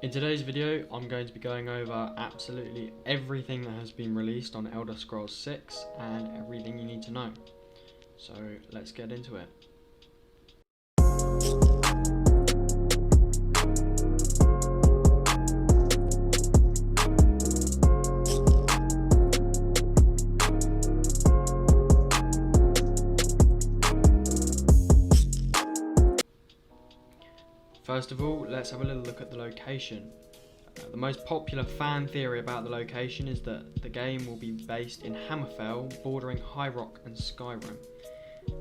In today's video, I'm going to be going over absolutely everything that has been released on Elder Scrolls 6 and everything you need to know. So let's get into it. First of all, let's have a little look at the location. The most popular fan theory about the location is that the game will be based in Hammerfell, bordering High Rock and Skyrim.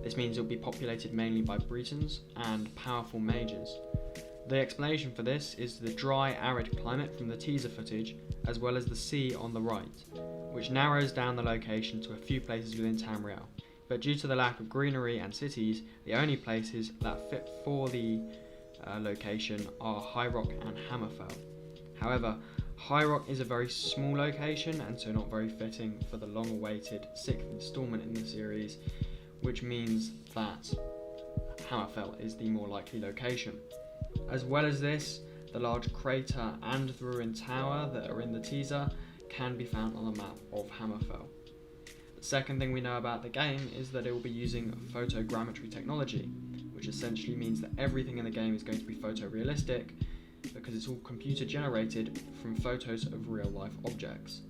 This means it will be populated mainly by Britons and powerful mages. The explanation for this is the dry, arid climate from the teaser footage, as well as the sea on the right, which narrows down the location to a few places within Tamriel. But due to the lack of greenery and cities, the only places that fit for the location are High Rock and Hammerfell. However, High Rock is a very small location and so not very fitting for the long-awaited 6th instalment in the series, which means that Hammerfell is the more likely location. As well as this, the large crater and the ruined tower that are in the teaser can be found on the map of Hammerfell. The second thing we know about the game is that it will be using photogrammetry technology, which essentially means that everything in the game is going to be photorealistic because it's all computer generated from photos of real life objects.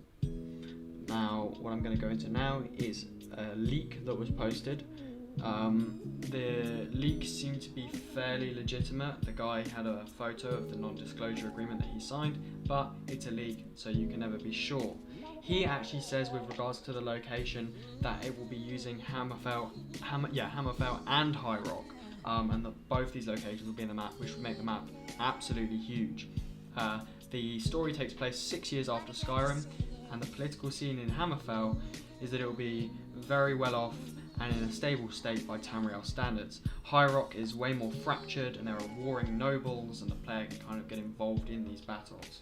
Now, what I'm going to go into now is a leak that was posted. The leak seemed to be fairly legitimate. The guy had a photo of the non-disclosure agreement that he signed, but it's a leak, so you can never be sure. He actually says with regards to the location that it will be using Hammerfell and High Rock. And that both these locations will be in the map, which would make the map absolutely huge. The story takes place 6 years after Skyrim, and the political scene in Hammerfell is that it will be very well off and in a stable state by Tamriel standards. High Rock is way more fractured, and there are warring nobles, and the player can kind of get involved in these battles.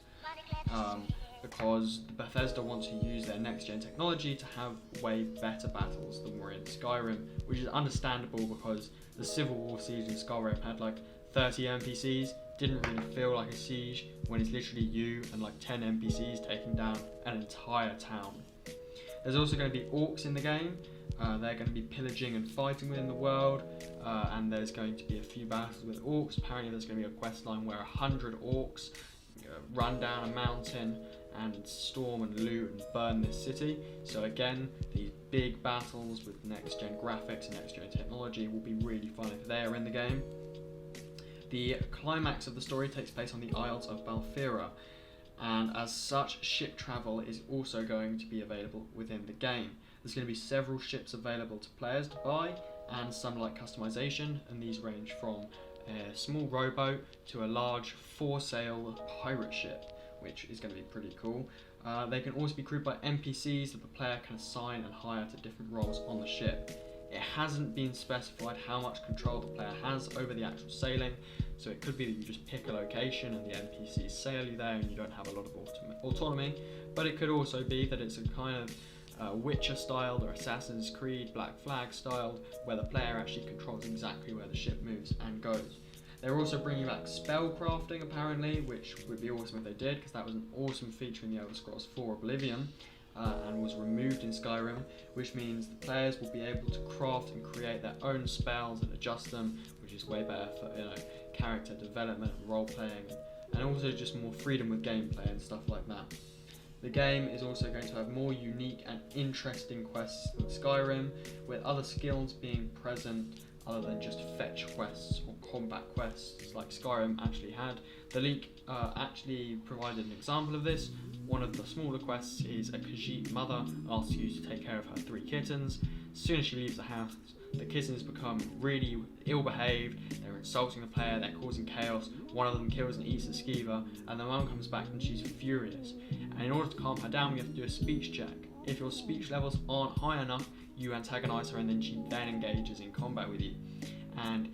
Because Bethesda wants to use their next-gen technology to have way better battles than were in Skyrim, which is understandable because the Civil War siege in Skyrim had like 30 NPCs, didn't really feel like a siege when it's literally you and like 10 NPCs taking down an entire town. There's also going to be orcs in the game. They're going to be pillaging and fighting within the world, and there's going to be a few battles with orcs. Apparently there's going to be a quest line where 100 orcs run down a mountain and storm and loot and burn this city. So again, these big battles with next gen graphics and next gen technology will be really fun if they are in the game. The climax of the story takes place on the Isles of Balfira, and as such, ship travel is also going to be available within the game. There's going to be several ships available to players to buy, and some light customization, and these range from a small rowboat to a large 4-sail pirate ship, which is going to be pretty cool. They can also be crewed by NPCs that the player can assign and hire to different roles on the ship. It hasn't been specified how much control the player has over the actual sailing, so it could be that you just pick a location and the NPCs sail you there and you don't have a lot of autonomy, but it could also be that it's a kind of Witcher styled or Assassin's Creed Black Flag styled, where the player actually controls exactly where the ship moves and goes. They're also bringing back spell crafting apparently, which would be awesome if they did, because that was an awesome feature in the Elder Scrolls 4 Oblivion, and was removed in Skyrim, which means the players will be able to craft and create their own spells and adjust them, which is way better for character development and role playing, and also just more freedom with gameplay and stuff like that. The game is also going to have more unique and interesting quests than Skyrim, with other skills being present other than just fetch quests or combat quests like Skyrim actually had. The leak actually provided an example of this. One of the smaller quests is a Khajiit mother asks you to take care of her 3 kittens. As soon as she leaves the house, the kittens become really ill-behaved, they're insulting the player, they're causing chaos, one of them kills and eats the skeever, and the mum comes back and she's furious. And in order to calm her down, you have to do a speech check. If your speech levels aren't high enough, you antagonise her and then she then engages in combat with you. And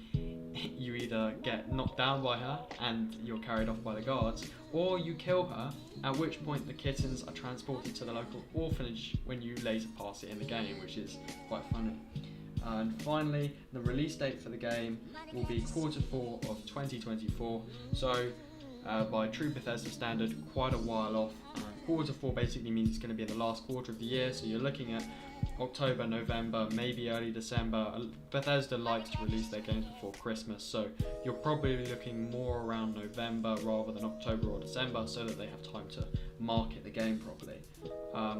you either get knocked down by her and you're carried off by the guards, or you kill her, at which point the kittens are transported to the local orphanage when you later pass it in the game, which is quite funny. And finally, the release date for the game will be Q4 of 2024, so by true Bethesda standard, quite a while off. Quarter 4 basically means it's going to be in the last quarter of the year, so you're looking at October, November, maybe early December. Bethesda likes to release their games before Christmas, so you're probably looking more around November rather than October or December, so that they have time to market the game properly.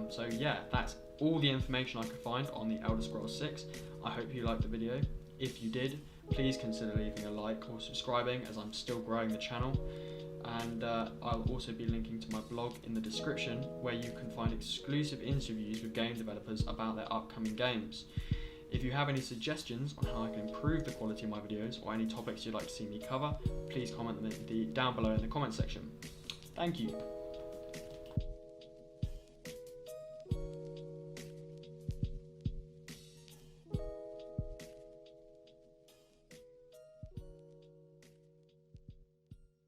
So yeah, that's all the information I could find on the Elder Scrolls 6. I hope you liked the video. If you did, please consider leaving a like or subscribing, as I'm still growing the channel. And I'll also be linking to my blog in the description, where you can find exclusive interviews with game developers about their upcoming games. If you have any suggestions on how I can improve the quality of my videos, or any topics you'd like to see me cover, please comment them down below in the comment section. Thank you.